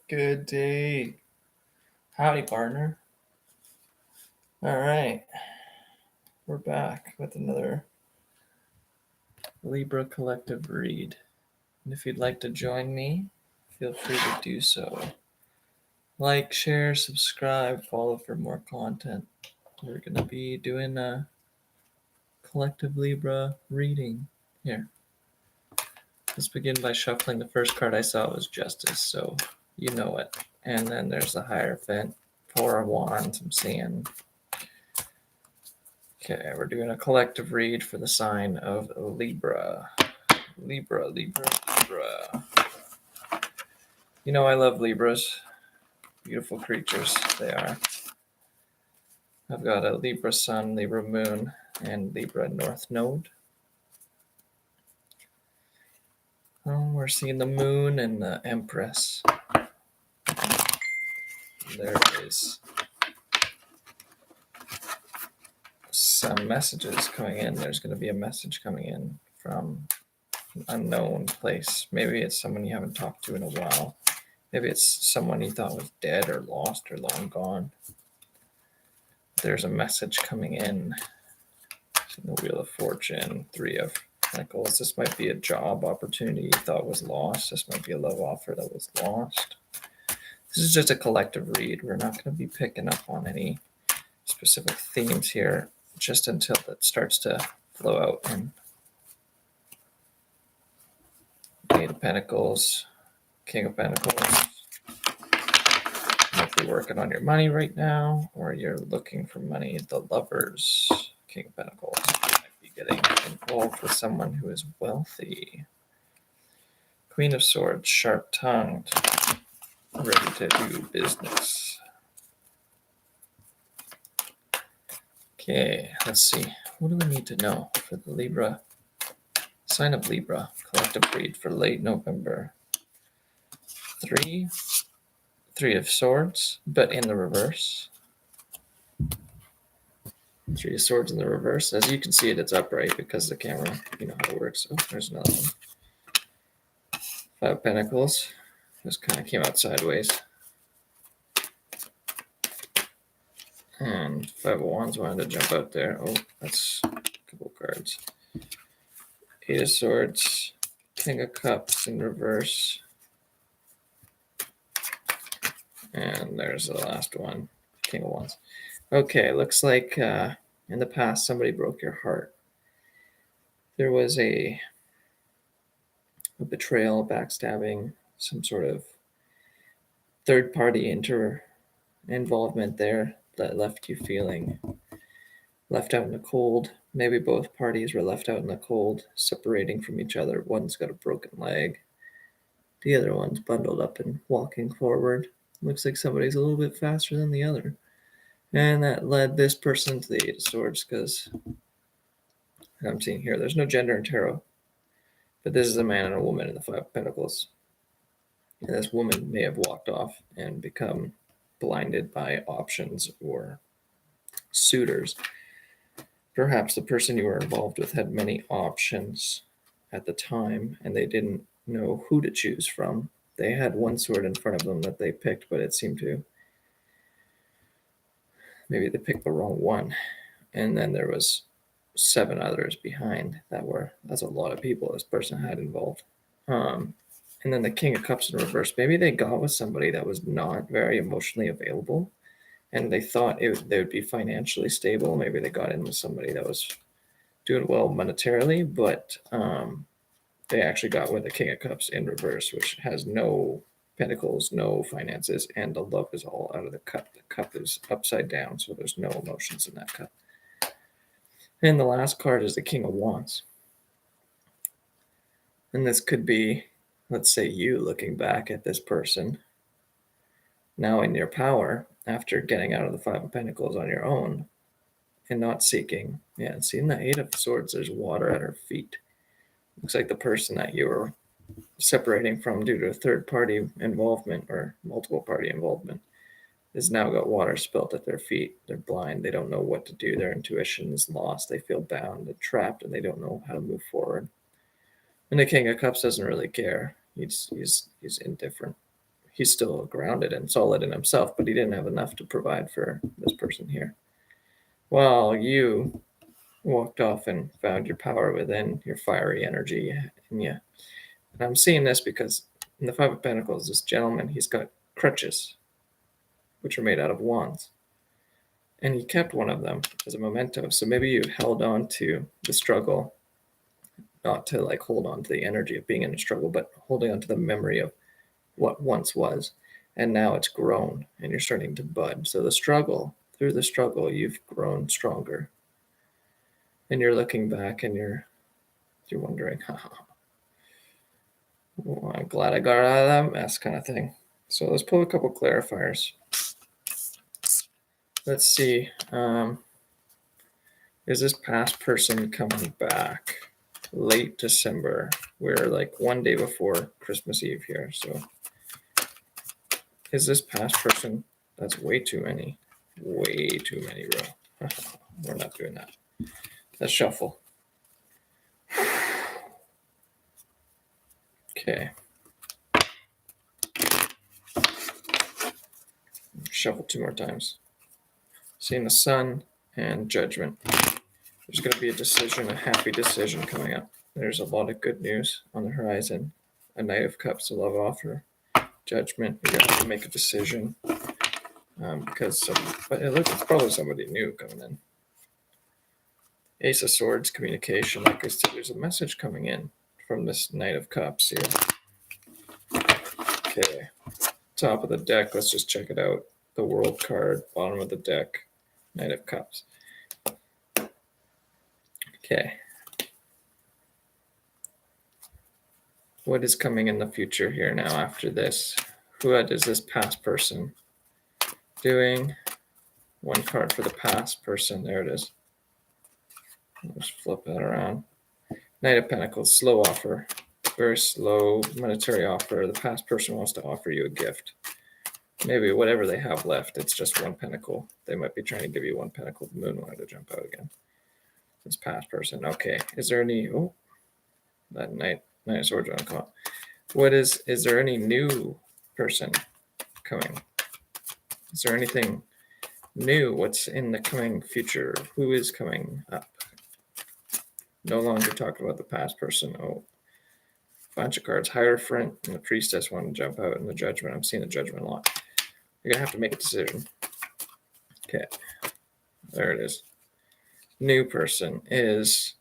Good day. Howdy, partner. All right, we're back with another Libra collective read. And if you'd like to join me, feel free to do so. Like, share, subscribe, follow for more content. We're going to be doing a collective Libra reading here. Let's begin by shuffling. The first card I saw was Justice, so you know it. And then there's the Hierophant, Four of Wands, I'm seeing. Okay, we're doing a collective read for the sign of Libra. Libra. You know, I love Libras. Beautiful creatures they are. I've got a Libra Sun, Libra Moon, and Libra North Node. Oh, we're seeing the Moon and the Empress. There is some messages coming in. There's going to be a message coming in from an unknown place. Maybe it's someone you haven't talked to in a while. Maybe it's someone you thought was dead or lost or long gone. There's a message coming in. The Wheel of Fortune, Three of Pentacles. This might be a job opportunity you thought was lost. This might be a love offer that was lost. This is just a collective read. We're not going to be picking up on any specific themes here just until it starts to flow out. And Eight of Pentacles, King of Pentacles. You might be working on your money right now, or you're looking for money. The Lovers, King of Pentacles. You might be getting involved with someone who is wealthy. Queen of Swords, sharp-tongued, ready to do business. Okay, let's see. What do we need to know for the Libra? Sign of Libra, collective read for late November. Three of Swords, but in the reverse. Three of Swords in the reverse. As you can see it's upright because the camera, you know how it works. Oh, there's another one. Five of Pentacles. This kind of came out sideways. And Five of Wands wanted to jump out there. Oh, that's a couple cards. Eight of Swords, King of Cups in reverse. And there's the last one, King of Wands. Okay, looks like in the past somebody broke your heart. There was a betrayal, backstabbing, some sort of third-party involvement there that left you feeling left out in the cold. Maybe both parties were left out in the cold, separating from each other. One's got a broken leg. The other one's bundled up and walking forward. Looks like somebody's a little bit faster than the other. And that led this person to the Eight of Swords because I'm seeing here, there's no gender in tarot. But this is a man and a woman in the Five of Pentacles. And this woman may have walked off and become blinded by options or suitors. Perhaps the person you were involved with had many options at the time, and they didn't know who to choose from. They had one sword in front of them that they picked, but it seemed to maybe they picked the wrong one. And then there was 7 others behind that's a lot of people this person had involved. And then the King of Cups in reverse. Maybe they got with somebody that was not very emotionally available, and they thought they would be financially stable. Maybe they got in with somebody that was doing well monetarily, but they actually got with the King of Cups in reverse, which has no pentacles, no finances, and the love is all out of the cup. The cup is upside down, so there's no emotions in that cup. And the last card is the King of Wands. And this could be, let's say, you looking back at this person now in your power after getting out of the Five of Pentacles on your own and not seeking. Yeah, seeing the Eight of Swords, there's water at her feet. Looks like the person that you were separating from due to a third-party involvement or multiple-party involvement has now got water spilt at their feet. They're blind. They don't know what to do. Their intuition is lost. They feel bound and trapped, and they don't know how to move forward. And the King of Cups doesn't really care. He's indifferent. he's still grounded and solid in himself, but he didn't have enough to provide for this person here. While you walked off and found your power within, your fiery energy in you. And I'm seeing this because in the Five of Pentacles, this gentleman, he's got crutches, which are made out of wands. And he kept one of them as a memento. So maybe you held on to the struggle, not to like hold on to the energy of being in a struggle, but holding on to the memory of what once was. And now it's grown and you're starting to bud. So through the struggle, you've grown stronger. And you're looking back and you're wondering, well, I'm glad I got out of that mess, kind of thing. So let's pull a couple clarifiers. Let's see. Is this past person coming back? Late December. We're like one day before Christmas Eve here. So is this past person? That's way too many. Way too many, bro. We're not doing that. Let's shuffle. Okay. Shuffle 2 more times. Seeing the Sun and Judgment. There's going to be a decision, a happy decision coming up. There's a lot of good news on the horizon. A Knight of Cups, a love offer, Judgment. You got to make a decision but it looks like probably somebody new coming in. Ace of Swords, communication. Like I said, there's a message coming in from this Knight of Cups here. Okay, top of the deck. Let's just check it out. The World card, bottom of the deck, Knight of Cups. Okay. What is coming in the future here now after this? What is this past person doing? One card for the past person. There it is. Let's flip that around. Knight of Pentacles, slow offer. Very slow monetary offer. The past person wants to offer you a gift. Maybe whatever they have left, it's just one pentacle. They might be trying to give you one pentacle. The moon wanted to jump out again. This past person. Okay. Is there any... Oh, that Knight of Swords on call. Is there any new person coming? Is there anything new? What's in the coming future? Who is coming up? No longer talking about the past person. Oh, bunch of cards. Hierophant and the Priestess want to jump out in the Judgment. I'm seeing the Judgment a lot. You're going to have to make a decision. Okay. There it is. New person is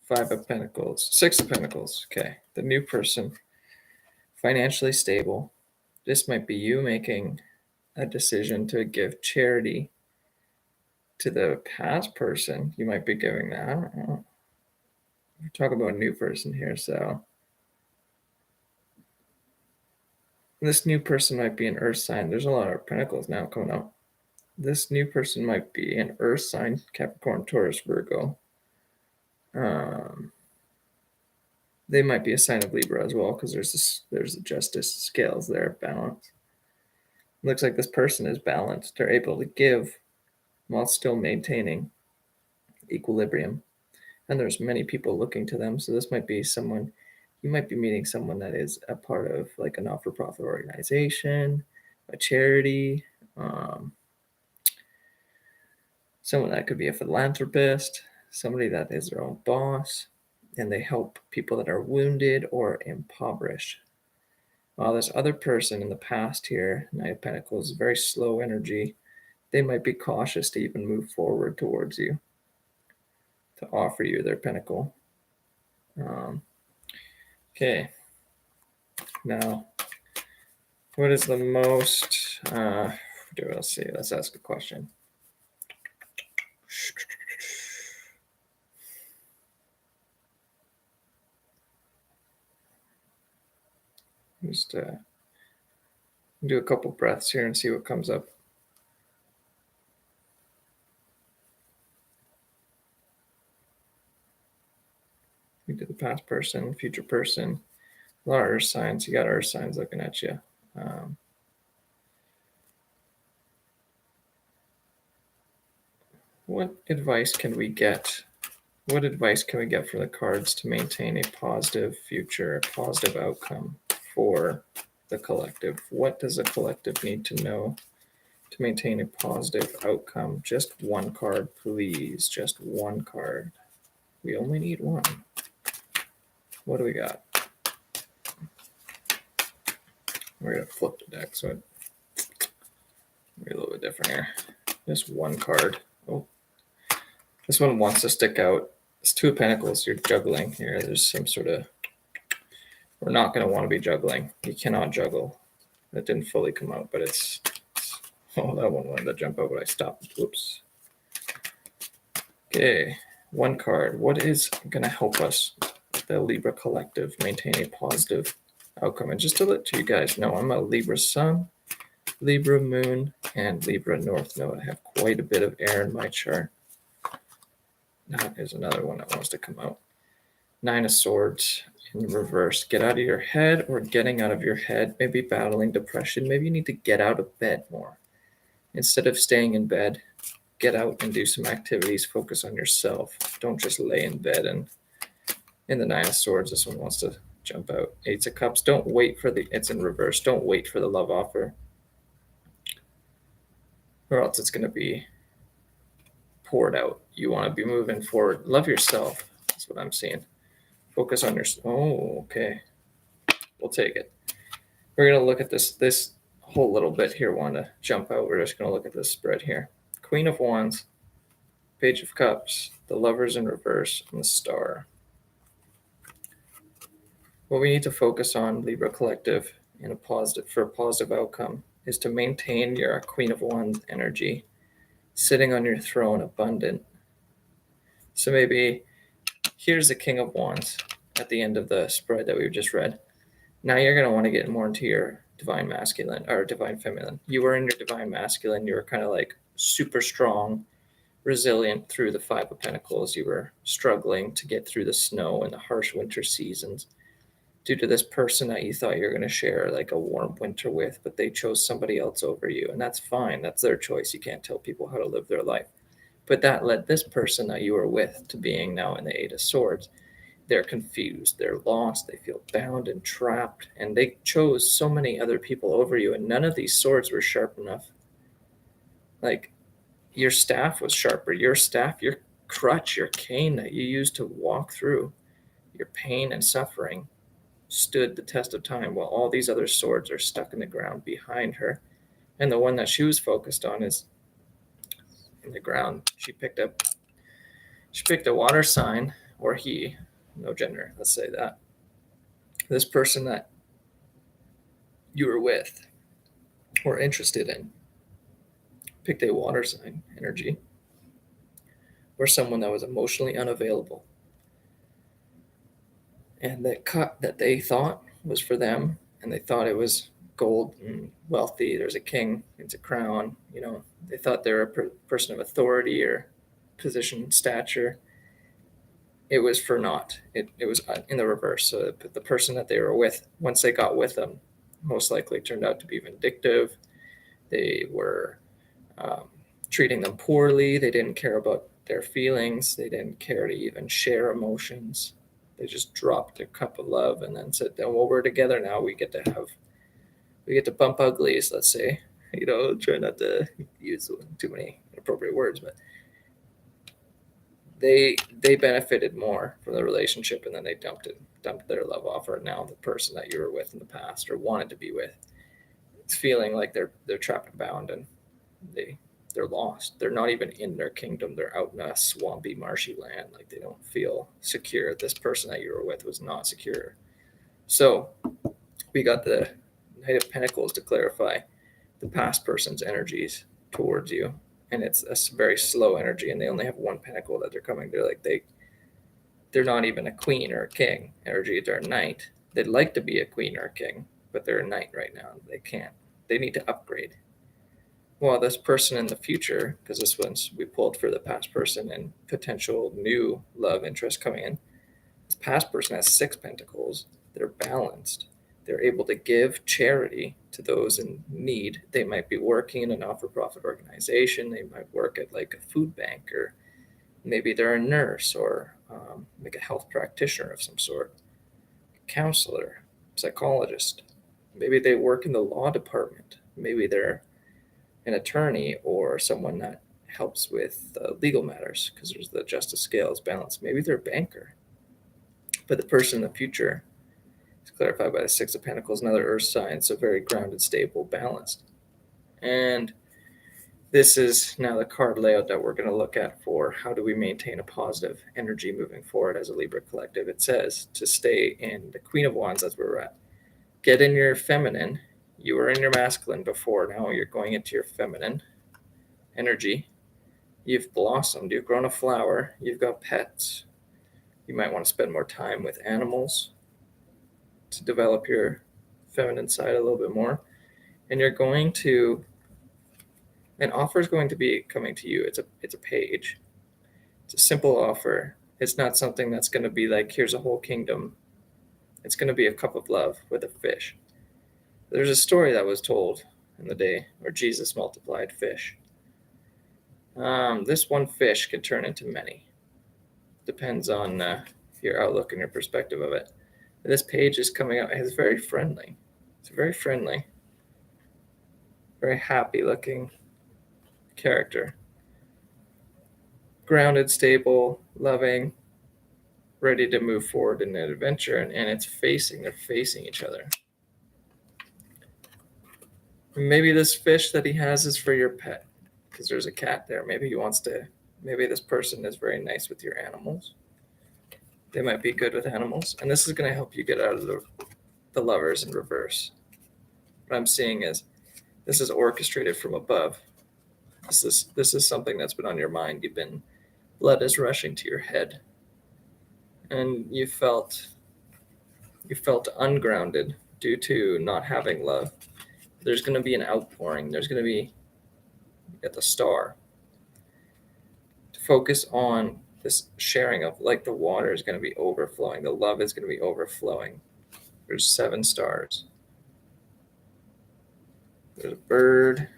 5 of Pentacles. 6 of Pentacles. Okay. The new person, financially stable. This might be you making a decision to give charity to the past person. You might be giving that. I don't know. We're talking about a new person here, so this new person might be an earth sign. There's a lot of pentacles now coming up. This new person might be an earth sign, Capricorn, Taurus, Virgo. They might be a sign of Libra as well, because there's the justice scales there, balance. Looks like this person is balanced. They're able to give while still maintaining equilibrium. And there's many people looking to them. So this might be someone, you might be meeting someone that is a part of like a not-for-profit organization, a charity, someone that could be a philanthropist, somebody that is their own boss, and they help people that are wounded or impoverished. While this other person in the past here, Knight of Pentacles, very slow energy, they might be cautious to even move forward towards you, to offer you their pentacle. Okay. Now, what is the most... let's see. Let's ask a question. Just do a couple breaths here and see what comes up. We did the past person, future person, a lot of earth signs. You got earth signs looking at you. What advice can we get? What advice can we get from the cards to maintain a positive future, a positive outcome for the collective. What does the collective need to know to maintain a positive outcome? Just one card, please. Just one card. We only need one. What do we got? We're going to flip the deck, so it's a little bit different here. Just one card. Oh, this one wants to stick out. It's Two of Pentacles. You're juggling here. There's some sort of... We're not going to want to be juggling. You cannot juggle. That didn't fully come out, but it's... Oh, that one wanted to jump out, but I stopped. Whoops. Okay, one card. What is going to help us, the Libra collective, maintain a positive outcome? And just to let you guys know, I'm a Libra Sun, Libra Moon, and Libra North Node. I have quite a bit of air in my chart. That is another one that wants to come out. Nine of Swords in reverse. Get out of your head, or getting out of your head. Maybe battling depression. Maybe you need to get out of bed more. Instead of staying in bed, get out and do some activities. Focus on yourself. Don't just lay in bed. And in the Nine of Swords, this one wants to jump out. Eight of Cups. Don't wait for the... It's in reverse. Don't wait for the love offer, or else it's going to be poured out. You want to be moving forward. Love yourself. That's what I'm seeing. Focus on your... Oh, okay. We'll take it. We're going to look at this whole little bit here. Want to jump out. We're just going to look at this spread here. Queen of Wands, Page of Cups, the Lovers in reverse, and the Star. What we need to focus on, Libra collective, for a positive outcome, is to maintain your Queen of Wands energy, sitting on your throne, abundant. So maybe here's the King of Wands at the end of the spread that we've just read. Now you're going to want to get more into your divine masculine or divine feminine. You were in your divine masculine. You were kind of like super strong, resilient through the Five of Pentacles. You were struggling to get through the snow and the harsh winter seasons due to this person that you thought you were going to share like a warm winter with, but they chose somebody else over you. And that's fine. That's their choice. You can't tell people how to live their life. But that led this person that you were with to being now in the Eight of Swords. They're confused, they're lost, they feel bound and trapped, and they chose so many other people over you, and none of these swords were sharp enough. Like, your staff was sharper. Your staff, your crutch, your cane that you used to walk through your pain and suffering stood the test of time, while all these other swords are stuck in the ground behind her. And the one that she was focused on is in the ground. She picked a water sign, or he, no gender, let's say that. This person that you were with or interested in picked a water sign energy, or someone that was emotionally unavailable, and that cut that they thought was for them, and they thought it was gold and wealthy. There's a king, it's a crown, they thought they were a person of authority or position, stature. It was for naught. It was in the reverse. So the person that they were with, once they got with them, most likely turned out to be vindictive. They were treating them poorly. They didn't care about their feelings. They didn't care to even share emotions. They just dropped their cup of love and then said, well, we're together now. We get to bump uglies, let's say. Try not to use too many inappropriate words, but they benefited more from the relationship, and then they dumped their love offer. Now the person that you were with in the past or wanted to be with, it's feeling like they're trapped and bound, and they're lost. They're not even in their kingdom. They're out in a swampy, marshy land. Like, they don't feel secure. This person that you were with was not secure. So we got the Knight of Pentacles to clarify the past person's energies towards you. And it's a very slow energy, and they only have one pentacle that they're coming. They're not even a queen or a king energy. They're a knight. They'd like to be a queen or a king, but they're a knight right now. They can't. They need to upgrade. Well, this person in the future, because this one's we pulled for the past person and potential new love interest coming in. This past person has 6 pentacles. They're balanced. They're able to give charity to those in need. They might be working in a not-for-profit organization. They might work at like a food bank, or maybe they're a nurse, or like a health practitioner of some sort, counselor, psychologist. Maybe they work in the law department. Maybe they're an attorney or someone that helps with legal matters because there's the justice scales balance. Maybe they're a banker. But the person in the future is clarified by the Six of Pentacles, another earth sign, so very grounded, stable, balanced. And this is now the card layout that we're going to look at for how do we maintain a positive energy moving forward as a Libra collective. It says to stay in the Queen of Wands, as we're at. Get in your feminine. You were in your masculine before. Now you're going into your feminine energy. You've blossomed. You've grown a flower. You've got pets. You might want to spend more time with animals to develop your feminine side a little bit more. And you're going to, an offer is going to be coming to you. It's a page. It's a simple offer. It's not something that's going to be like, here's a whole kingdom. It's going to be a cup of love with a fish. There's a story that was told in the day where Jesus multiplied fish. This one fish could turn into many. Depends on your outlook and your perspective of it. This page is coming out. It's very friendly. It's very friendly. Very happy looking character. Grounded, stable, loving, ready to move forward in an adventure. And they're facing each other. Maybe this fish that he has is for your pet because there's a cat there. Maybe this person is very nice with your animals. They might be good with animals. And this is going to help you get out of the lovers in reverse. What I'm seeing is this is orchestrated from above. This is something that's been on your mind. Blood is rushing to your head. And you felt ungrounded due to not having love. There's going to be an outpouring. There's going to be at the star. To focus on this sharing of, like, the water is going to be overflowing. The love is going to be overflowing. There's 7 stars. There's a bird.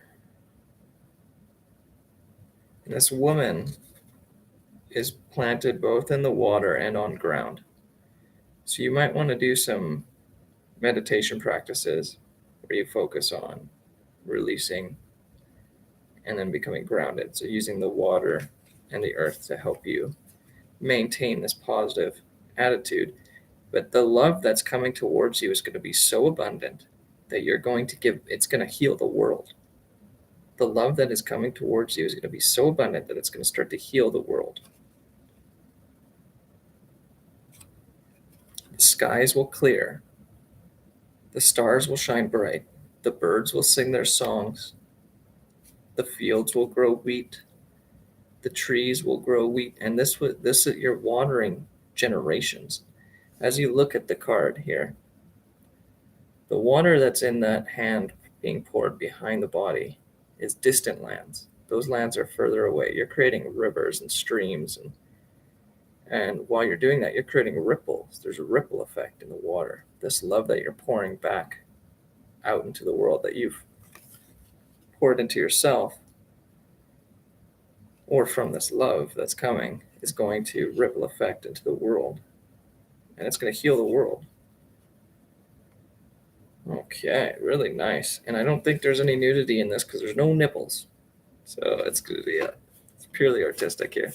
And this woman is planted both in the water and on ground. So you might want to do some meditation practices where you focus on releasing and then becoming grounded. So using the water and the earth to help you maintain this positive attitude. But the love that's coming towards you is going to be so abundant that it's going to heal the world. The love that is coming towards you is going to be so abundant that it's going to start to heal the world. The skies will clear. The stars will shine bright. The birds will sing their songs. The fields will grow wheat. The trees will grow wheat. And this is you're watering generations. As you look at the card here, the water that's in that hand being poured behind the body is distant lands. Those lands are further away. You're creating rivers and streams, and while you're doing that, you're creating ripples. There's a ripple effect in the water. This love that you're pouring back out into the world that you've poured into yourself, or from this love that's coming, is going to ripple effect into the world. And it's going to heal the world. Okay, really nice. And I don't think there's any nudity in this because there's no nipples. So it's going to be it's purely artistic here.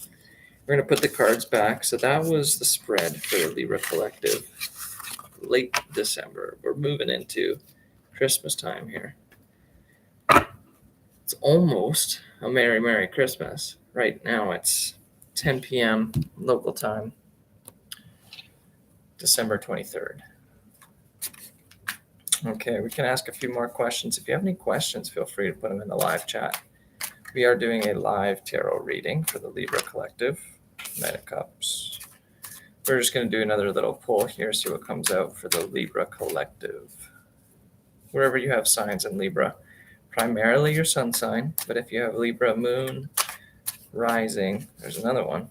We're going to put the cards back. So that was the spread for the Libra Collective. Late December. We're moving into Christmas time here. It's almost a Merry, Merry Christmas. Right now it's 10 p.m. local time, December 23rd. Okay, we can ask a few more questions. If you have any questions, feel free to put them in the live chat. We are doing a live tarot reading for the Libra Collective, Knight of Cups. We're just going to do another little pull here, see what comes out for the Libra Collective. Wherever you have signs in Libra, primarily your sun sign, but if you have Libra, moon, rising, there's another one.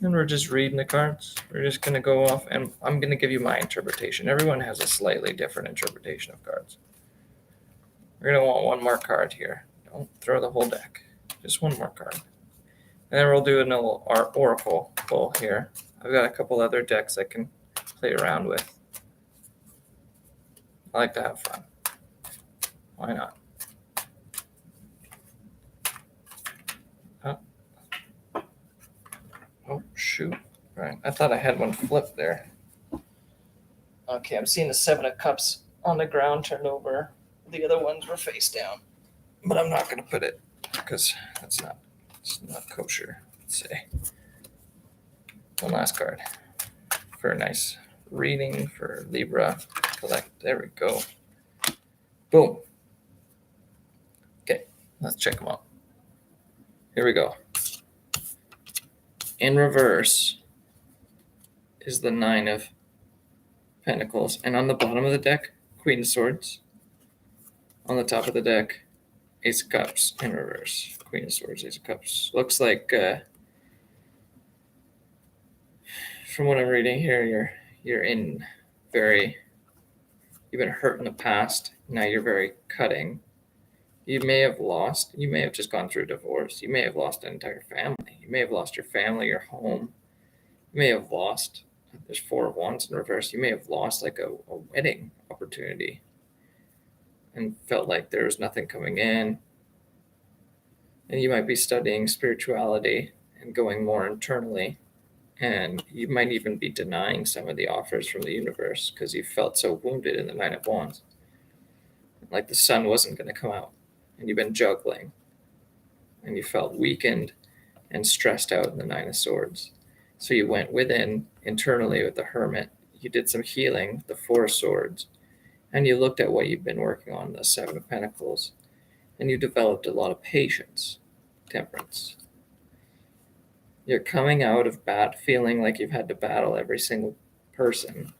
And we're just reading the cards. We're just going to go off, and I'm going to give you my interpretation. Everyone has a slightly different interpretation of cards. We're going to want one more card here. Don't throw the whole deck. Just one more card. And then we'll do an oracle pull here. I've got a couple other decks I can play around with. I like to have fun. Why not? Oh, shoot. Right. I thought I had one flipped there. Okay, I'm seeing the 7 of Cups on the ground turned over. The other ones were face down. But I'm not going to put it because it's not kosher. Let's say. One last card for a nice reading for Libra. Collect. There we go. Boom. Okay, let's check them out. Here we go. In reverse is the 9 of Pentacles. And on the bottom of the deck, Queen of Swords. On the top of the deck, Ace of Cups in reverse. Queen of Swords, Ace of Cups. Looks like, from what I'm reading here, you're in very, you've been hurt in the past. Now you're very cutting. You may have just gone through a divorce. You may have lost an entire family. You may have lost your family, your home. You may have lost, there's 4 of Wands in reverse. You may have lost like a wedding opportunity and felt like there was nothing coming in. And you might be studying spirituality and going more internally. And you might even be denying some of the offers from the universe because you felt so wounded in the 9 of Wands. Like the sun wasn't going to come out. And you've been juggling. And you felt weakened and stressed out in the 9 of Swords. So you went within internally with the Hermit. You did some healing, the 4 of Swords. And you looked at what you've been working on, the 7 of Pentacles. And you developed a lot of patience, temperance. You're coming out of feeling like you've had to battle every single person.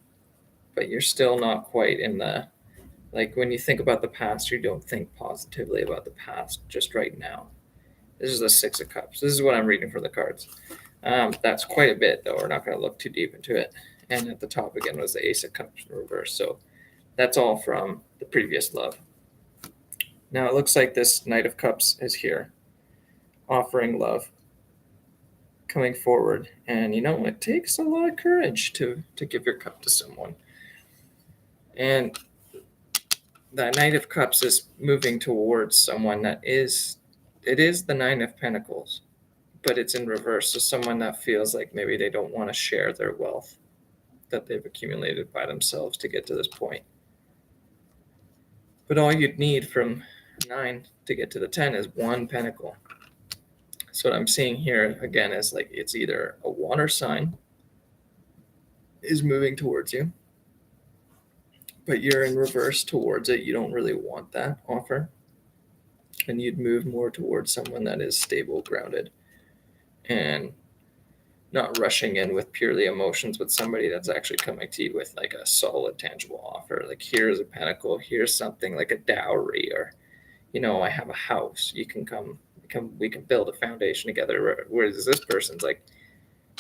But you're still not quite in the, like when you think about the past, you don't think positively about the past just right now. This is the 6 of Cups. This is what I'm reading from the cards. That's quite a bit, though. We're not going to look too deep into it. And at the top again was the Ace of Cups in reverse. So that's all from the previous love. Now it looks like this Knight of Cups is here, offering love, coming forward. And it takes a lot of courage to give your cup to someone. And that Knight of Cups is moving towards someone it is the 9 of Pentacles, but it's in reverse. So someone that feels like maybe they don't want to share their wealth that they've accumulated by themselves to get to this point. But all you'd need from 9 to get to the 10 is 1 pentacle. So what I'm seeing here again is like it's either a water sign is moving towards you, but you're in reverse towards it. You don't really want that offer. And you'd move more towards someone that is stable, grounded, and not rushing in with purely emotions, with somebody that's actually coming to you with like a solid, tangible offer. Like, here's a pentacle, here's something like a dowry, or, I have a house. You can come, we can build a foundation together. Whereas this person's like,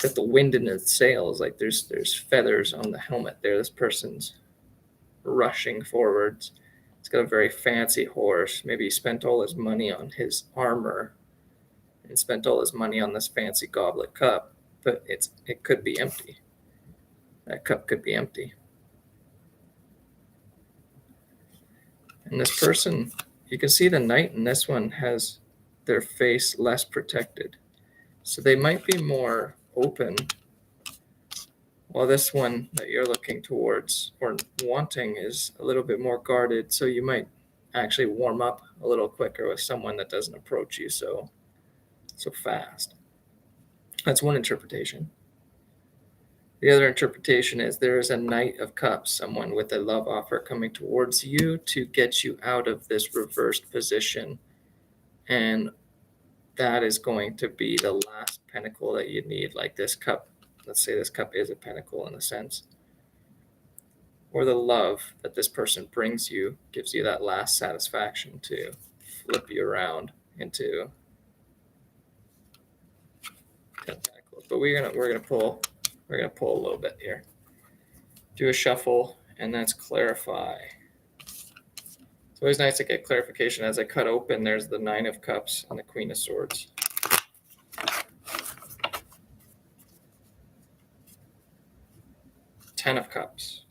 got the wind in his sails. Like there's feathers on the helmet there. This person's rushing forwards. He's got a very fancy horse. Maybe he spent all his money on his armor and spent all his money on this fancy goblet cup, but it could be empty. That cup could be empty. And this person, you can see the Knight in this one has their face less protected. So they might be more open, while this one that you're looking towards or wanting is a little bit more guarded. So you might actually warm up a little quicker with someone that doesn't approach you so fast. That's one interpretation. The other interpretation is there is a Knight of Cups, someone with a love offer coming towards you to get you out of this reversed position. And that is going to be the last pentacle that you need. Like this cup, let's say this cup is a pentacle in a sense. Or the love that this person brings you gives you that last satisfaction to flip you around into 10 pentacles. But we're gonna pull a little bit here. Do a shuffle and let's clarify. It's always nice to get clarification. As I cut open, there's the 9 of Cups and the Queen of Swords. Ten of Cups,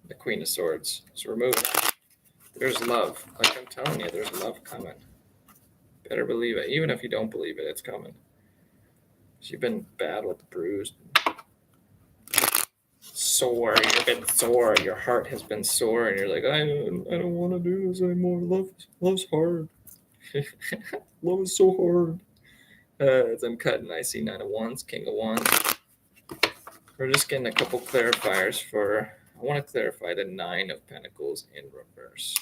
the Queen of Swords. So we're moving on. There's love. Like I'm telling you, there's love coming. Better believe it. Even if you don't believe it, it's coming. You've been bad with the bruised. Sore. You've been sore. Your heart has been sore, and you're like, I don't want to do this anymore. Love's hard. Love is so hard. As I'm cutting, I see Nine of Wands, King of Wands. We're just getting a couple clarifiers for. I want to clarify the Nine of Pentacles in reverse.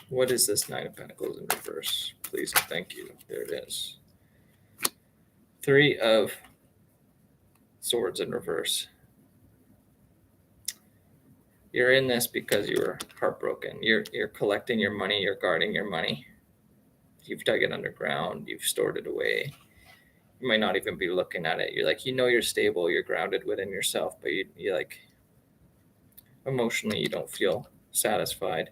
What is this Nine of Pentacles in reverse? Please and thank you. There it is. Three of Swords in reverse. You're in this because you were heartbroken. You're collecting your money. You're guarding your money. You've dug it underground. You've stored it away. You might not even be looking at it. You're like, you're stable. You're grounded within yourself, but you like emotionally you don't feel satisfied.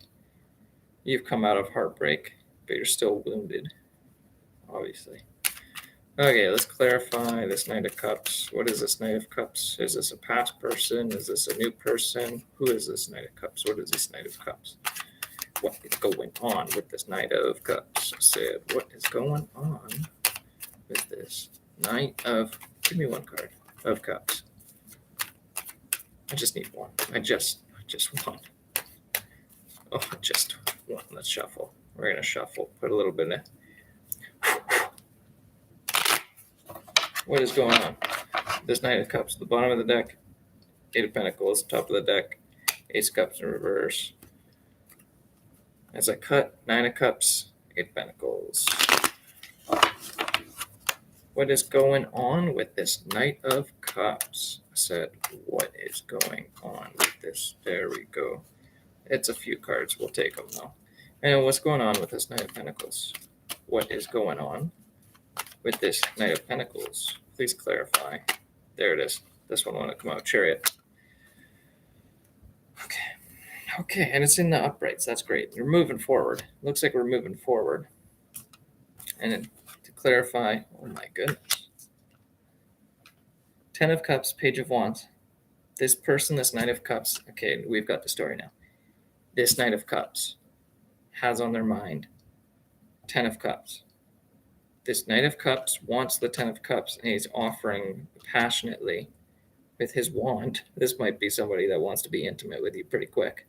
You've come out of heartbreak, but you're still wounded, obviously. Okay, let's clarify this Knight of Cups. What is this Knight of Cups? Is this a past person? Is this a new person? Who is this Knight of Cups? What is this Knight of Cups? What is going on with this Knight of Cups? I said, what is going on with this Knight of... Give me one card of Cups. I just need one. I just want. Oh, just one. Let's shuffle. We're going to shuffle. Put a little bit in. What is going on? This Knight of Cups, the bottom of the deck, Eight of Pentacles, top of the deck, Ace of Cups in reverse. As I cut, Nine of Cups, Eight of Pentacles. What is going on with this Knight of Cups? I said, what is going on with this? There we go. It's a few cards. We'll take them though. And what's going on with this Knight of Pentacles? What is going on with this Knight of Pentacles? Please clarify. There it is. This one want to come out. Chariot. Okay, and it's in the uprights. That's great. We're moving forward. Looks like we're moving forward. And then to clarify, oh my goodness. Ten of Cups, Page of Wands. This person, this Knight of Cups. Okay, we've got the story now. This Knight of Cups has on their mind Ten of Cups. This Knight of Cups wants the Ten of Cups, and he's offering passionately with his wand. This might be somebody that wants to be intimate with you pretty quick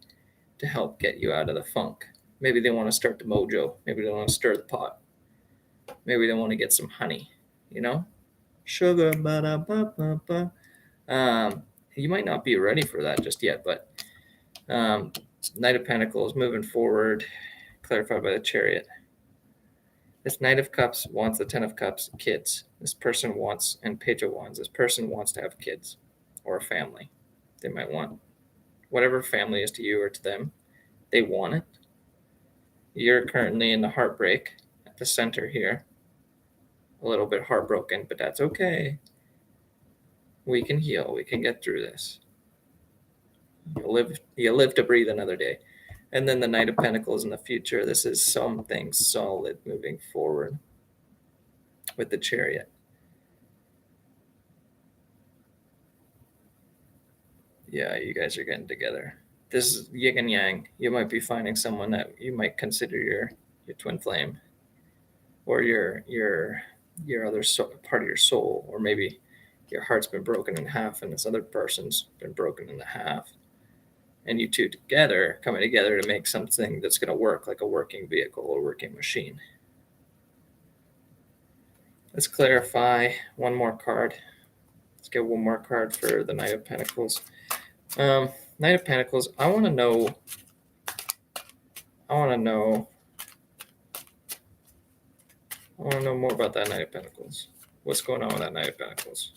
to help get you out of the funk. Maybe they want to start the mojo. Maybe they want to stir the pot. Maybe they want to get some honey, Sugar, ba-da-ba-ba-ba. You might not be ready for that just yet, but Knight of Pentacles moving forward, clarified by the Chariot. This Knight of Cups wants the Ten of Cups, kids. This person wants, and Page of Wands, this person wants to have kids or a family. They might want whatever family is to you or to them. They want it. You're currently in the heartbreak at the center here. A little bit heartbroken, but that's okay. We can heal. We can get through this. You'll live to breathe another day. And then the Knight of Pentacles in the future. This is something solid moving forward with the Chariot. Yeah, you guys are getting together. This is yin and yang. You might be finding someone that you might consider your twin flame, or your other part of your soul, or maybe your heart's been broken in half and this other person's been broken in half. And you two together, coming together to make something that's going to work, like a working vehicle or working machine. Let's clarify one more card. Let's get one more card for the Knight of Pentacles. Knight of Pentacles, I want to know more about that Knight of Pentacles. What's going on with that Knight of Pentacles?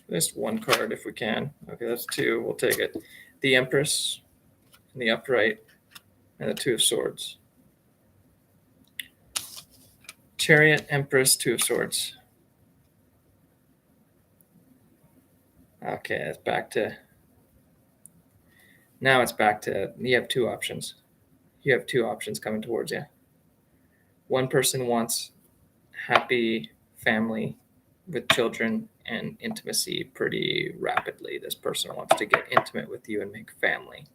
Just one card if we can. Okay, that's two. We'll take it. The Empress in the upright and the Two of Swords. Chariot, Empress, Two of Swords. Okay, it's back to... Now it's back to... You have two options. You have two options coming towards you. One person wants happy family with children and intimacy pretty rapidly. This person wants to get intimate with you and make family.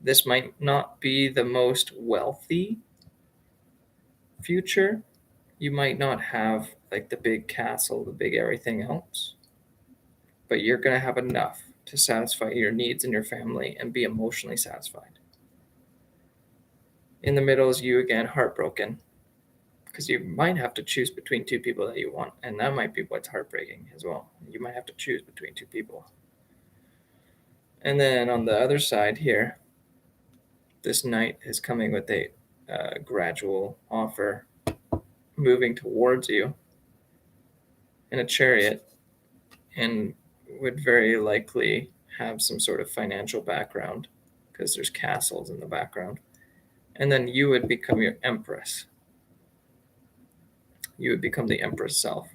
This might not be the most wealthy future. You might not have like the big castle, the big everything else, but you're going to have enough to satisfy your needs and your family and be emotionally satisfied. In the middle is you again, heartbroken, because you might have to choose between two people that you want, and that might be what's heartbreaking as well. You might have to choose between two people. And then on the other side here, this knight is coming with a gradual offer, moving towards you in a chariot, and would very likely have some sort of financial background because there's castles in the background. And then you would become your empress. You would become the empress self.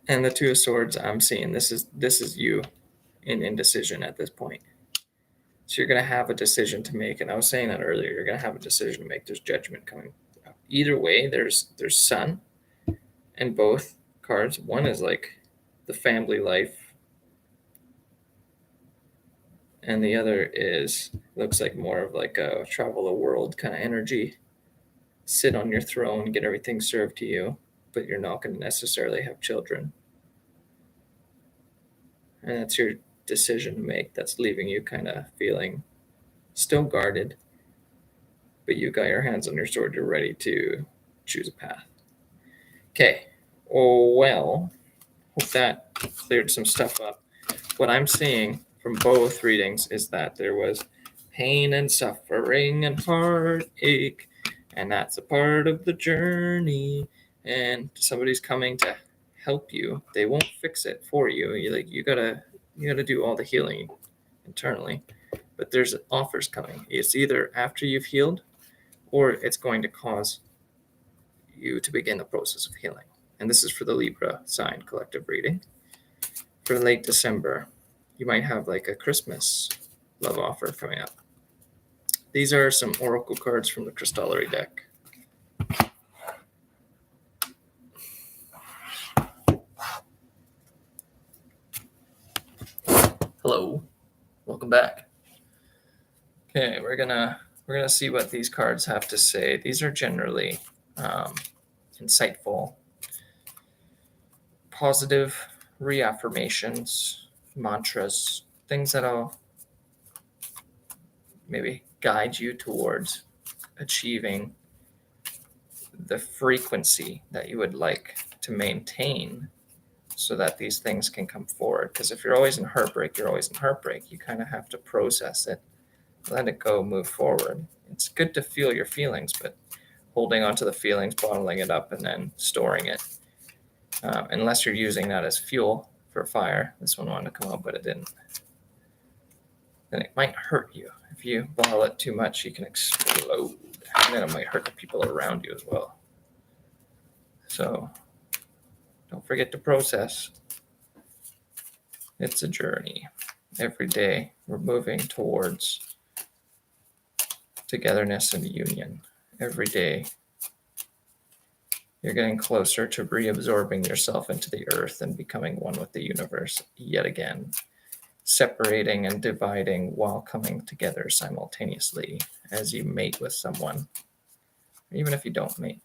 And the Two of Swords, I'm seeing this is you in indecision at this point. So you're going to have a decision to make, and I was saying that earlier. You're going to have a decision to make. There's judgment coming. Either way, there's sun in both cards. One is like the family life, and the other is looks like more of like a travel the world kind of energy. Sit on your throne, get everything served to you, but you're not going to necessarily have children. And that's your decision to make. That's leaving you kind of feeling still guarded, but you got your hands on your sword. You're ready to choose a path. Okay. Oh, well, hope that cleared some stuff up. What I'm seeing from both readings is that there was pain and suffering and heartache, and that's a part of the journey. And somebody's coming to help you. They won't fix it for you. You gotta do all the healing internally. But there's offers coming. It's either after you've healed, or it's going to cause you to begin the process of healing. And this is for the Libra sign collective reading. For late December, you might have like a Christmas love offer coming up. These are some oracle cards from the Crystallary deck. Hello, welcome back. Okay, we're gonna see what these cards have to say. These are generally insightful, positive reaffirmations, mantras, things that'll maybe guide you towards achieving the frequency that you would like to maintain so that these things can come forward. Because if you're always in heartbreak, you're always in heartbreak. You kind of have to process it, let it go, move forward. It's good to feel your feelings, but holding on to the feelings, bottling it up, and then storing it, unless you're using that as fuel for fire. This one wanted to come out, but it didn't. Then it might hurt you. If you bottle it too much, you can explode, and then it might hurt the people around you as well. So don't forget to process. It's a journey. Every day we're moving towards togetherness and union. Every day you're getting closer to reabsorbing yourself into the earth and becoming one with the universe yet again, separating and dividing while coming together simultaneously as you mate with someone. Even if you don't mate,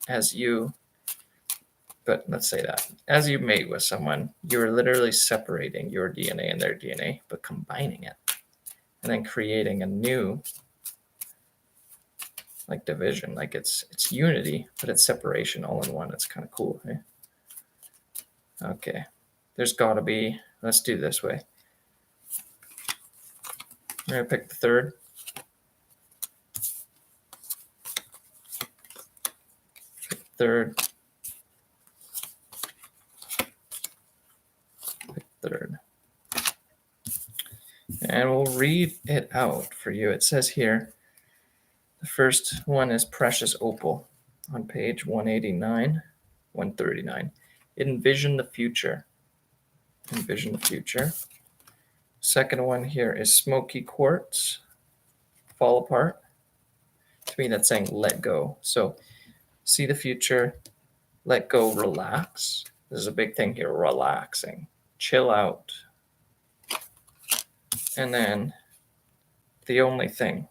but let's say that as you mate with someone, you're literally separating your DNA and their DNA, but combining it and then creating a new like division. Like it's unity, but it's separation all in one. It's kind of cool, right? Okay, there's gotta be, let's do this way. I'm gonna pick the third. Third. Third. And we'll read it out for you. It says here, the first one is Precious Opal on page 189, 139. Envision the future. Envision the future. Second one here is Smoky Quartz, Fall Apart. To me, that's saying let go. So see the future, let go, relax. This is a big thing here, relaxing. Chill out. And then the only thing,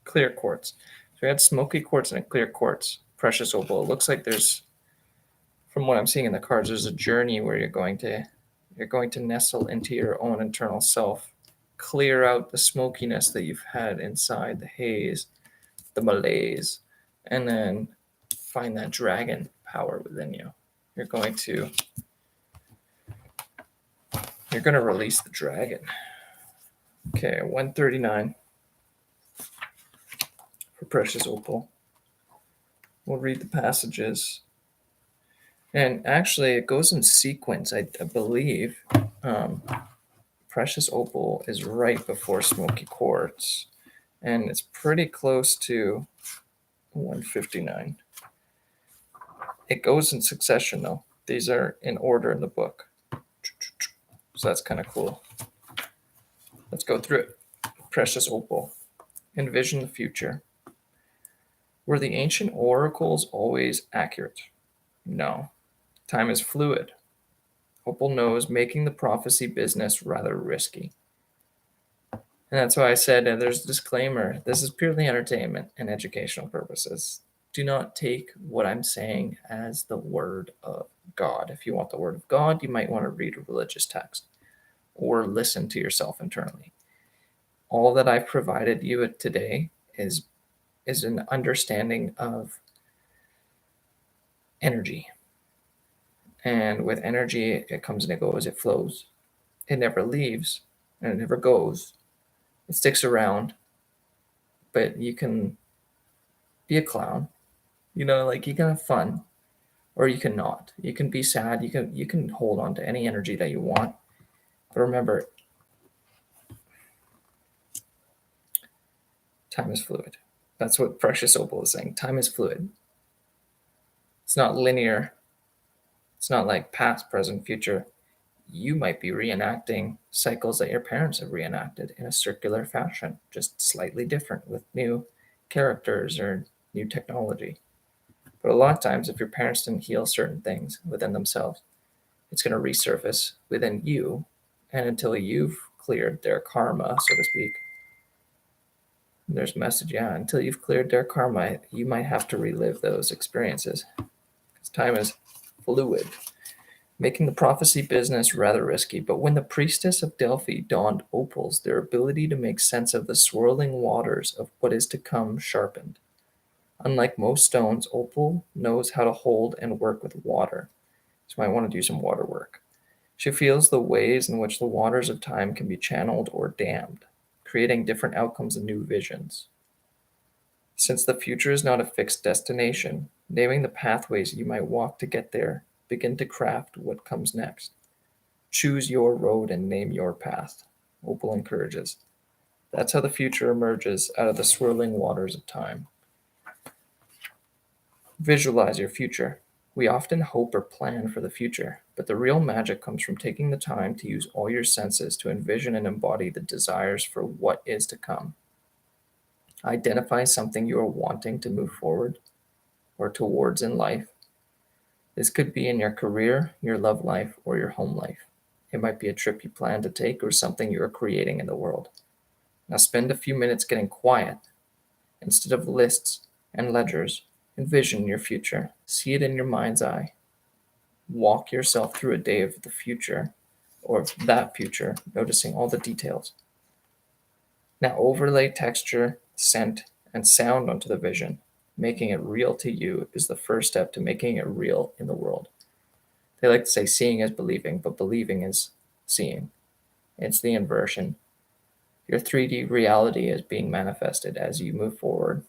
clear quartz. So we had smoky quartz and a clear quartz, precious opal. It looks like there's, from what I'm seeing in the cards, there's a journey where you're going to nestle into your own internal self, clear out the smokiness that you've had inside, the haze, the malaise, and then find that dragon power within you. You're going to release the dragon. Okay, 139 for precious opal. We'll read the passages. And actually, it goes in sequence, I believe. Precious opal is right before smoky quartz, and it's pretty close to 159. It goes in succession, though. These are in order in the book. So that's kind of cool. Let's go through it. Precious opal. Envision the future. Were the ancient oracles always accurate? No. Time is fluid. Opal knows making the prophecy business rather risky. And that's why I said, and there's a disclaimer, this is purely entertainment and educational purposes. Do not take what I'm saying as the word of God. If you want the word of God, you might want to read a religious text or listen to yourself internally. All that I've provided you today is an understanding of energy. And with energy, it comes and it goes, it flows. It never leaves and it never goes. It sticks around, but you can be a clown, like you can have fun, or you can not. You can be sad. You can hold on to any energy that you want. But remember, time is fluid. That's what Precious Opal is saying. Time is fluid. It's not linear. It's not like past, present, future. You might be reenacting cycles that your parents have reenacted in a circular fashion, just slightly different with new characters or new technology. But a lot of times, if your parents didn't heal certain things within themselves, it's going to resurface within you. And until you've cleared their karma, so to speak, there's a message, until you've cleared their karma, you might have to relive those experiences. Because time is fluid. Making the prophecy business rather risky, but when the priestess of Delphi donned opals, their ability to make sense of the swirling waters of what is to come sharpened. Unlike most stones, opal knows how to hold and work with water. So I want to do some water work. She feels the ways in which the waters of time can be channeled or dammed, creating different outcomes and new visions. Since the future is not a fixed destination, naming the pathways you might walk to get there, begin to craft what comes next. Choose your road and name your path, Opal encourages. That's how the future emerges out of the swirling waters of time. Visualize your future. We often hope or plan for the future, but the real magic comes from taking the time to use all your senses to envision and embody the desires for what is to come. Identify something you are wanting to move forward or towards in life. This could be in your career, your love life, or your home life. It might be a trip you plan to take or something you are creating in the world. Now spend a few minutes getting quiet. Instead of lists and ledgers, envision your future. See it in your mind's eye. Walk yourself through a day of the future, or of that future, noticing all the details. Now overlay texture, scent, and sound onto the vision. Making it real to you is the first step to making it real in the world. They like to say seeing is believing, but believing is seeing. It's the inversion. Your 3D reality is being manifested as you move forward.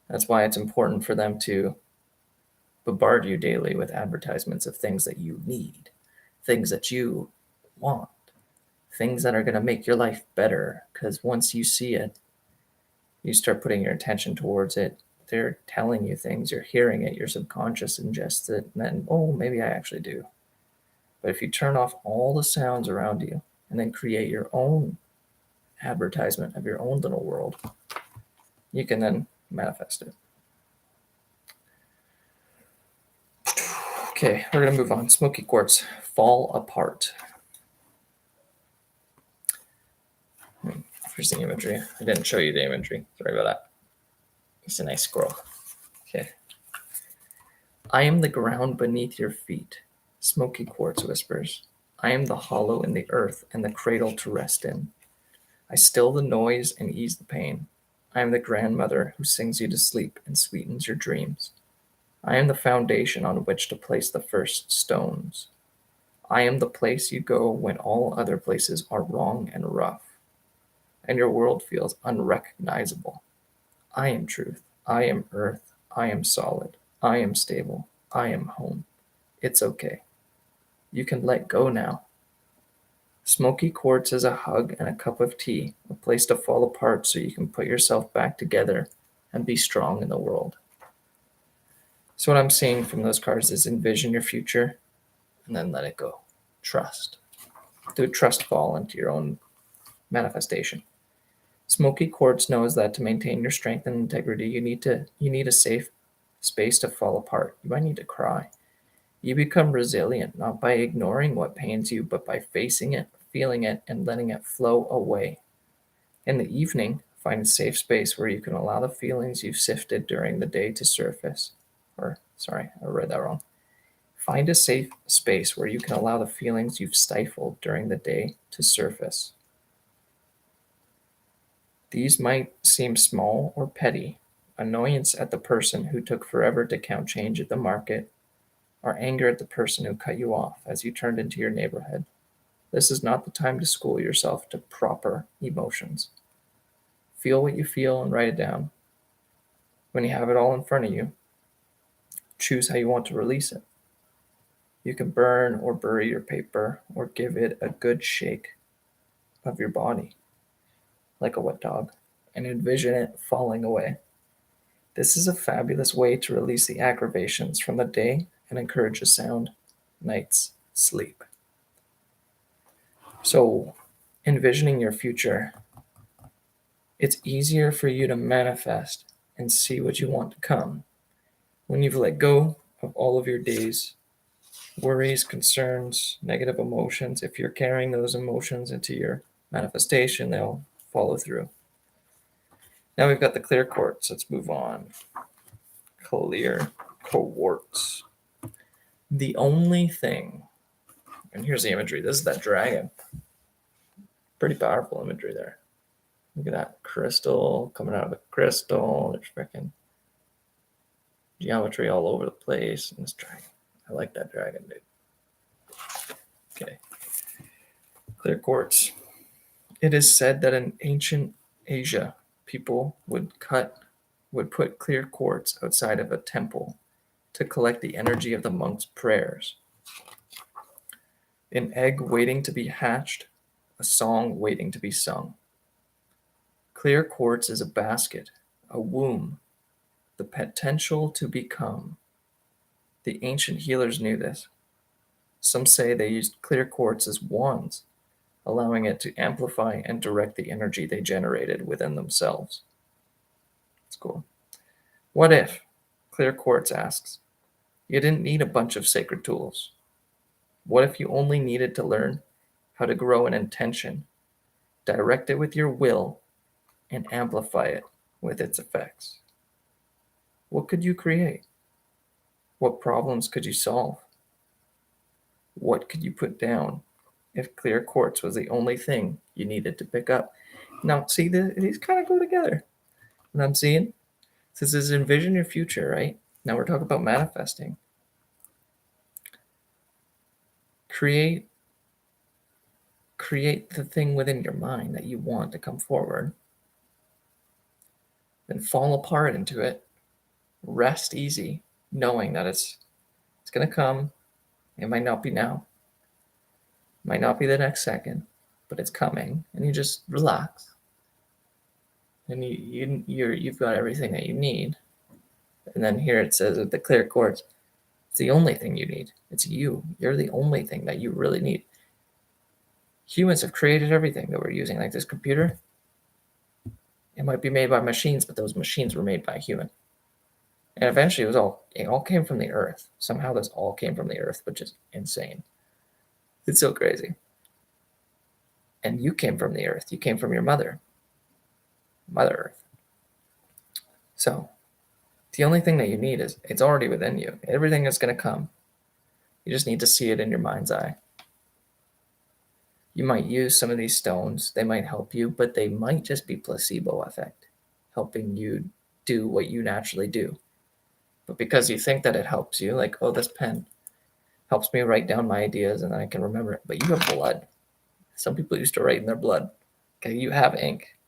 That's why it's important for them to bombard you daily with advertisements of things that you need, things that you want, things that are going to make your life better. Because once you see it, you start putting your attention towards it. They're telling you things, you're hearing it, your subconscious ingests it, and then, oh, maybe I actually do. But if you turn off all the sounds around you and then create your own advertisement of your own little world, you can then manifest it. Okay, we're going to move on. Smoky quartz, fall apart. Here's the imagery. I didn't show you the imagery. Sorry about that. It's a nice squirrel. Okay. I am the ground beneath your feet, smoky quartz whispers. I am the hollow in the earth and the cradle to rest in. I still the noise and ease the pain. I am the grandmother who sings you to sleep and sweetens your dreams. I am the foundation on which to place the first stones. I am the place you go when all other places are wrong and rough, and your world feels unrecognizable. I am truth. I am earth. I am solid. I am stable. I am home. It's okay. You can let go now. Smoky quartz is a hug and a cup of tea, a place to fall apart so you can put yourself back together and be strong in the world. So what I'm seeing from those cards is envision your future and then let it go. Trust. Do a trust fall into your own manifestation. Smoky quartz knows that to maintain your strength and integrity, you need a safe space to fall apart. You might need to cry. You become resilient not by ignoring what pains you, but by facing it, feeling it, and letting it flow away. In the evening, find a safe space where you can allow the feelings you've sifted during the day to surface. Sorry, I read that wrong. Find a safe space where you can allow the feelings you've stifled during the day to surface. These might seem small or petty: annoyance at the person who took forever to count change at the market, or anger at the person who cut you off as you turned into your neighborhood. This is not the time to school yourself to proper emotions. Feel what you feel and write it down. When you have it all in front of you, choose how you want to release it. You can burn or bury your paper or give it a good shake of your body, like a wet dog, and envision it falling away. This is a fabulous way to release the aggravations from the day and encourage a sound night's sleep. So, envisioning your future, it's easier for you to manifest and see what you want to come when you've let go of all of your days, worries, concerns, negative emotions. If you're carrying those emotions into your manifestation, they'll follow through. Now we've got the clear quartz. Let's move on. Clear quartz. The only thing, and here's the imagery. This is that dragon. Pretty powerful imagery there. Look at that crystal coming out of a crystal. There's freaking geometry all over the place in this dragon. I like that dragon, dude. Okay. Clear quartz. It is said that in ancient Asia, people would put clear quartz outside of a temple to collect the energy of the monks' prayers. An egg waiting to be hatched, a song waiting to be sung. Clear quartz is a basket, a womb, the potential to become. The ancient healers knew this. Some say they used clear quartz as wands, allowing it to amplify and direct the energy they generated within themselves. That's cool. What if, Clear Quartz asks, you didn't need a bunch of sacred tools? What if you only needed to learn how to grow an intention, direct it with your will, and amplify it with its effects? What could you create? What problems could you solve? What could you put down if clear quartz was the only thing you needed to pick up? Now, see, these kind of go together. What I'm seeing? This is envision your future, right? Now we're talking about manifesting. Create the thing within your mind that you want to come forward. Then fall apart into it. Rest easy, knowing that it's going to come. It might not be now. Might not be the next second, but it's coming, and you just relax. And you've got everything that you need. And then here it says with the clear quartz, it's the only thing you need. It's you. You're the only thing that you really need. Humans have created everything that we're using, like this computer. It might be made by machines, but those machines were made by a human. And eventually it all came from the earth. Somehow this all came from the earth, which is insane. It's so crazy. And you came from the earth. You came from your mother, Mother Earth. So the only thing that you need is it's already within you. Everything is going to come. You just need to see it in your mind's eye. You might use some of these stones. They might help you, but they might just be placebo effect, helping you do what you naturally do. But because you think that it helps you, like, oh, this pen helps me write down my ideas and then I can remember it. But you have blood. Some people used to write in their blood. Okay, you have ink.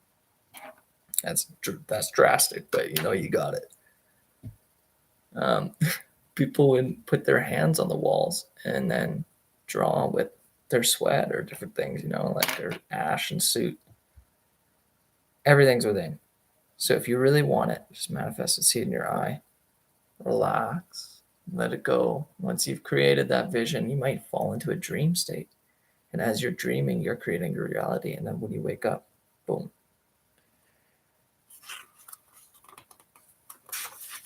That's drastic, but you know you got it. Um, people would put their hands on the walls and then draw with their sweat or different things, like their ash and soot. Everything's within. So if you really want it, just manifest it, see it in your eye. Relax, let it go. Once you've created that vision, you might fall into a dream state. And as you're dreaming, you're creating your reality. And then when you wake up, boom.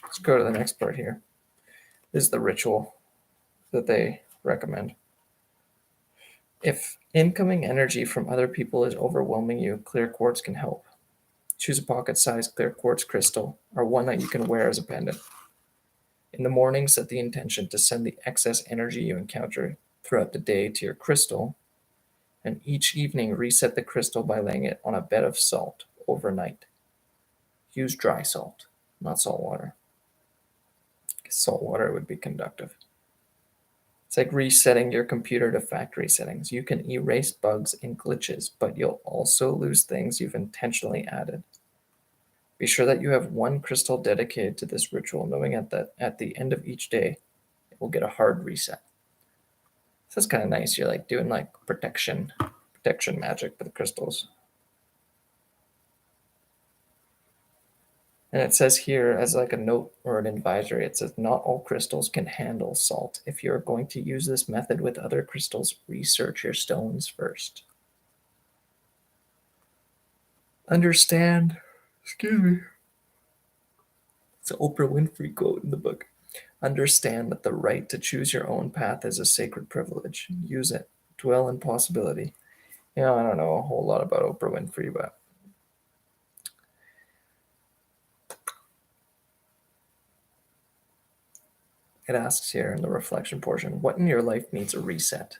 Let's go to the next part here. This is the ritual that they recommend. If incoming energy from other people is overwhelming you, clear quartz can help. Choose a pocket-sized clear quartz crystal or one that you can wear as a pendant. In the morning, set the intention to send the excess energy you encounter throughout the day to your crystal, and each evening reset the crystal by laying it on a bed of salt overnight. Use dry salt, not salt water. Salt water would be conductive. It's like resetting your computer to factory settings. You can erase bugs and glitches, but you'll also lose things you've intentionally added. Be sure that you have one crystal dedicated to this ritual, knowing that at the end of each day, it will get a hard reset. So that's kind of nice. You're like doing like protection magic with the crystals. And it says here as like a note or an advisory, it says not all crystals can handle salt. If you're going to use this method with other crystals, research your stones first. Understand, excuse me. It's an Oprah Winfrey quote in the book. Understand that the right to choose your own path is a sacred privilege. Use it. Dwell in possibility. I don't know a whole lot about Oprah Winfrey, but it asks here in the reflection portion, what in your life needs a reset?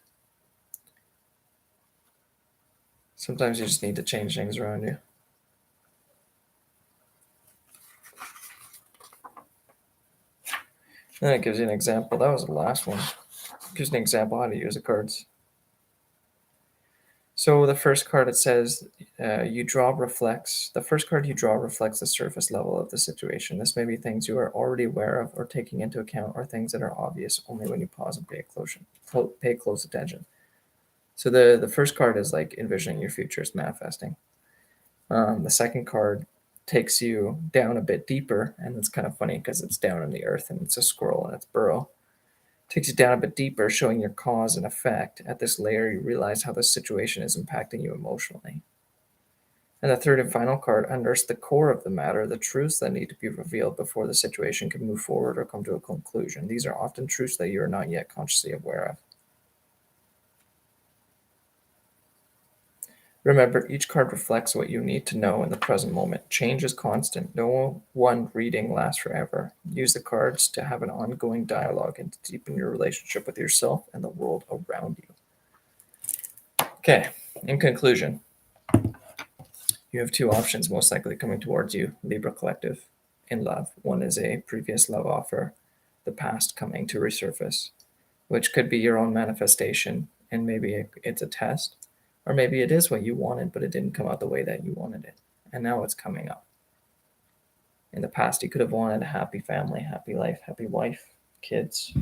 Sometimes you just need to change things around you. Then it gives you an example. That was the last one. It gives an example how to use the cards. So the first card, it says the first card you draw reflects the surface level of the situation. This may be things you are already aware of or taking into account, or things that are obvious only when you pause and pay close attention. So the first card is like envisioning your future is manifesting. The second card takes you down a bit deeper, and it's kind of funny because it's down in the earth and it's a squirrel and its burrow. Takes you down a bit deeper, showing your cause and effect. At this layer, you realize how the situation is impacting you emotionally. And the third and final card unearths the core of the matter, the truths that need to be revealed before the situation can move forward or come to a conclusion. These are often truths that you are not yet consciously aware of. Remember, each card reflects what you need to know in the present moment. Change is constant. No one reading lasts forever. Use the cards to have an ongoing dialogue and to deepen your relationship with yourself and the world around you. Okay, in conclusion, you have two options most likely coming towards you, Libra Collective, in love. One is a previous love offer, the past coming to resurface, which could be your own manifestation, and maybe it's a test. Or maybe it is what you wanted, but it didn't come out the way that you wanted it. And now it's coming up. In the past, you could have wanted a happy family, happy life, happy wife, kids.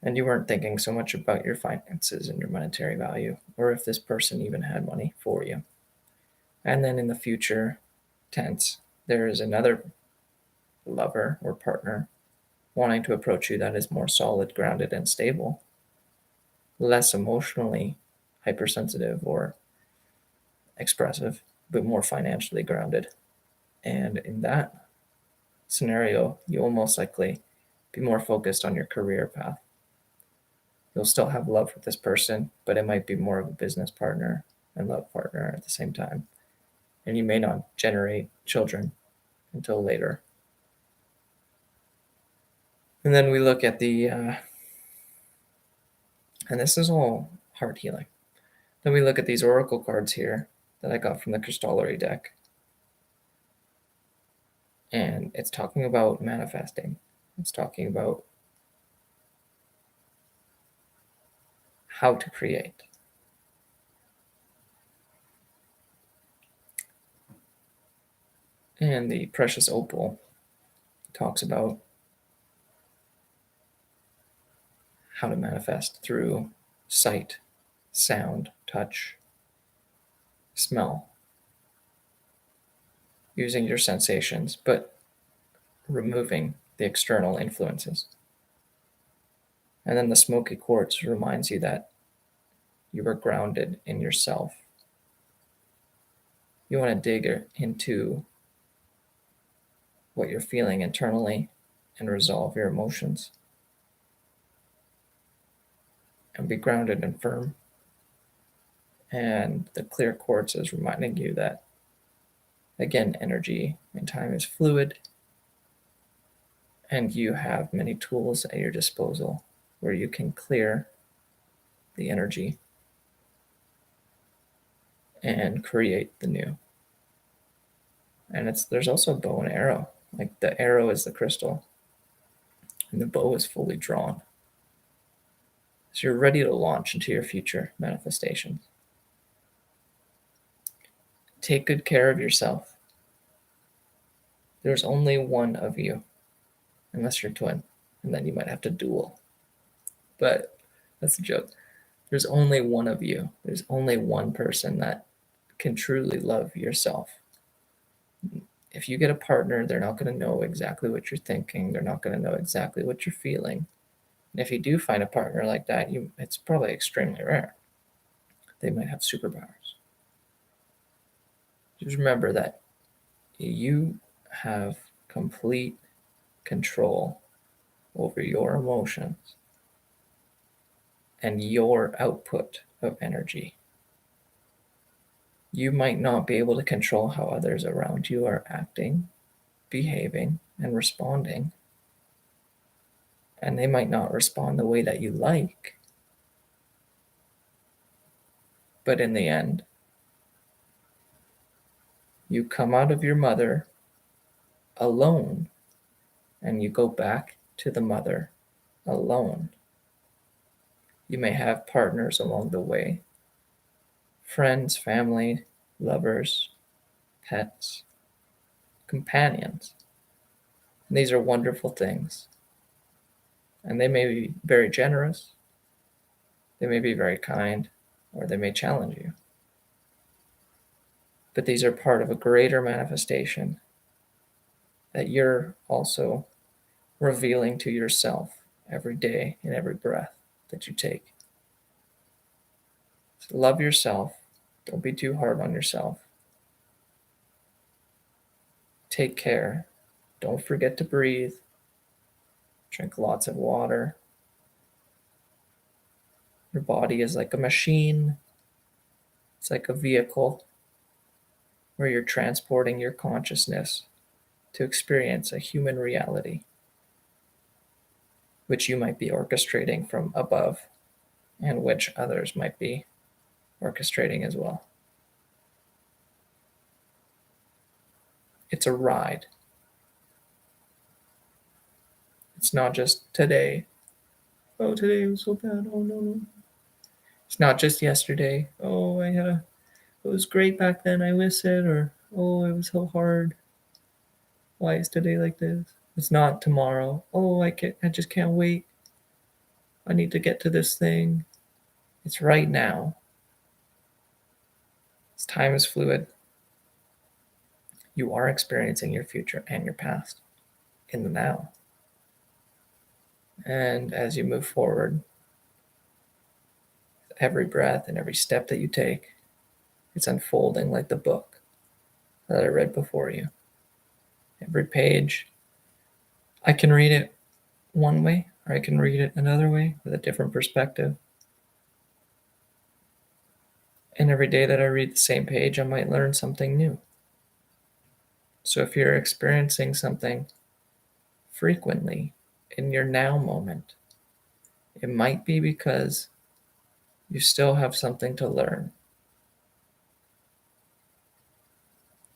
And you weren't thinking so much about your finances and your monetary value, or if this person even had money for you. And then in the future tense, there is another lover or partner wanting to approach you that is more solid, grounded, and stable, less emotionally hypersensitive or expressive, but more financially grounded. And in that, scenario, you will most likely be more focused on your career path. You'll still have love for this person, but it might be more of a business partner and love partner at the same time. And you may not generate children until later. And then we look at and this is all heart healing. Then we look at these oracle cards here that I got from the Crystallery deck. And it's talking about manifesting. It's talking about how to create. And the precious opal talks about how to manifest through sight, sound, touch, smell, using your sensations, but removing the external influences. And then the smoky quartz reminds you that you are grounded in yourself. You want to dig into what you're feeling internally and resolve your emotions and be grounded and firm. And the clear quartz is reminding you that, again, energy and time is fluid, and you have many tools at your disposal where you can clear the energy and create the new. And there's also a bow and arrow. Like the arrow is the crystal, and the bow is fully drawn. So you're ready to launch into your future manifestations. Take good care of yourself. There's only one of you, unless you're twin, and then you might have to duel. But that's a joke. There's only one of you. There's only one person that can truly love yourself. If you get a partner, they're not going to know exactly what you're thinking. They're not going to know exactly what you're feeling. And if you do find a partner like that, it's probably extremely rare. They might have superpowers. Just remember that you have complete control over your emotions and your output of energy. You might not be able to control how others around you are acting, behaving, and responding. And they might not respond the way that you like. But in the end, you come out of your mother alone, and you go back to the mother alone. You may have partners along the way, friends, family, lovers, pets, companions. And these are wonderful things. And they may be very generous, they may be very kind, or they may challenge you. But these are part of a greater manifestation that you're also revealing to yourself every day in every breath that you take. So love yourself. Don't be too hard on yourself. Take care. Don't forget to breathe. Drink lots of water. Your body is like a machine. It's like a vehicle where you're transporting your consciousness to experience a human reality, which you might be orchestrating from above, and which others might be orchestrating as well. It's a ride. It's not just today. Oh, today was so bad. Oh, no. It's not just yesterday. Oh, it was great back then. I miss it. Or, oh, it was so hard. Why is today like this? It's not tomorrow. Oh, I just can't wait. I need to get to this thing. It's right now. This time is fluid. You are experiencing your future and your past in the now. And as you move forward, every breath and every step that you take, it's unfolding like the book that I read before you. Every page, I can read it one way, or I can read it another way with a different perspective. And every day that I read the same page, I might learn something new. So if you're experiencing something frequently in your now moment, it might be because you still have something to learn.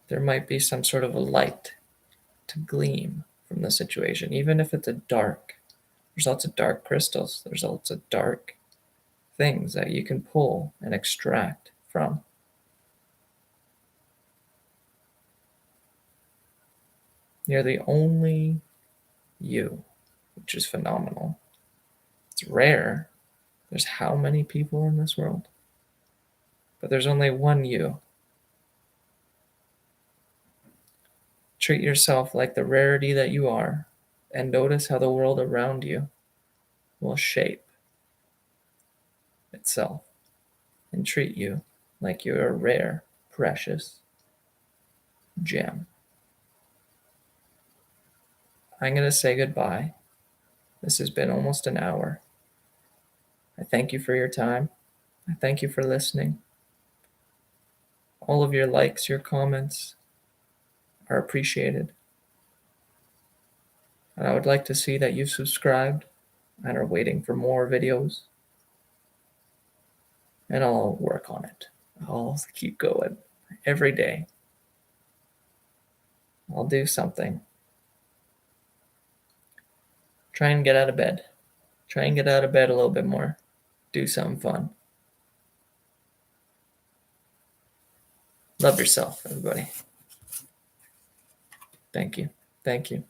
There might be some sort of a light to gleam from the situation, even if it's a dark. There's lots of dark crystals, there's lots of dark things that you can pull and extract from. You're the only you, which is phenomenal. It's rare. There's how many people in this world? But there's only one you. Treat yourself like the rarity that you are, and notice how the world around you will shape itself and treat you like you're a rare, precious gem. I'm going to say goodbye. This has been almost an hour. I thank you for your time. I thank you for listening. All of your likes, your comments are appreciated. And I would like to see that you've subscribed and are waiting for more videos. And I'll work on it. I'll keep going every day. I'll do something. Try and get out of bed. Try and get out of bed a little bit more. Do something fun. Love yourself, everybody. Thank you. Thank you.